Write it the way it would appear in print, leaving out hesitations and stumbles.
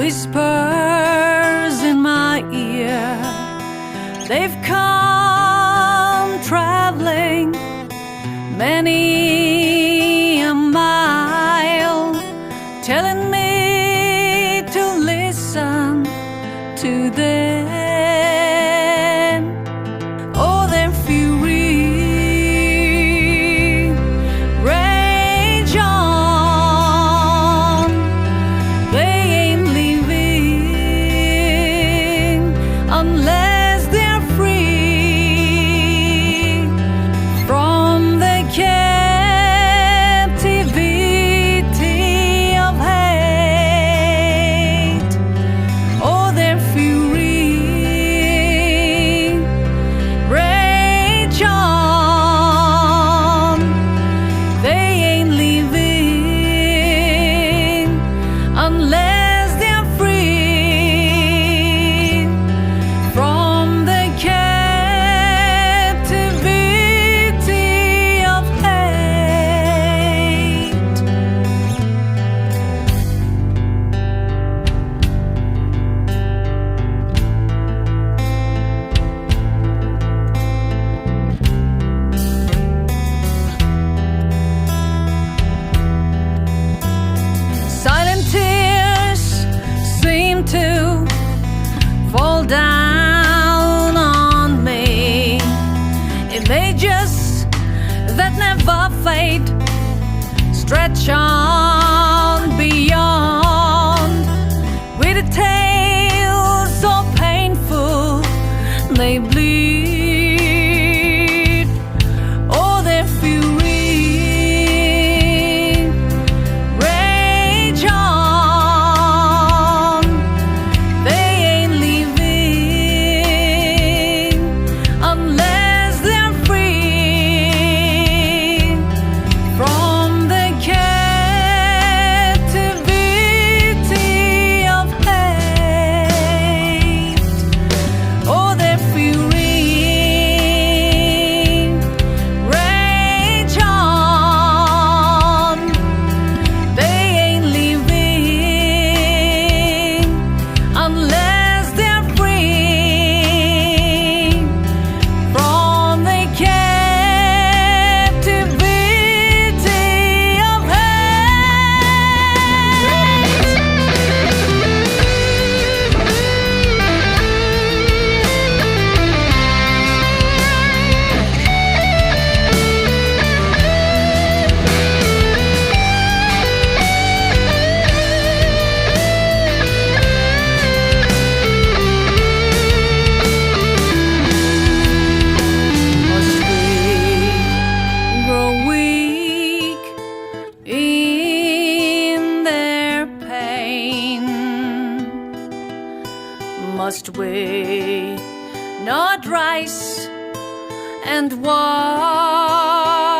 whispers in my ear. They've come traveling many a mile, telling me to listen to them. Oh, their fury rage on. They ain't leaving unless they're free from the captivity of hate. Oh, their fury rage on. They ain't leaving unless they're free from the captivity of hate. Silent tears seem to fall down on me. Images that never fade stretch on beyond, with a tale so painful they bleed. Oh, their fury rage on. They ain't leaving unless they're free from the captivity of hate. Oh, their fury rage on. They ain't leaving unless they're free from the captivity of Must we grow weak in their pain? Must we not rise and walk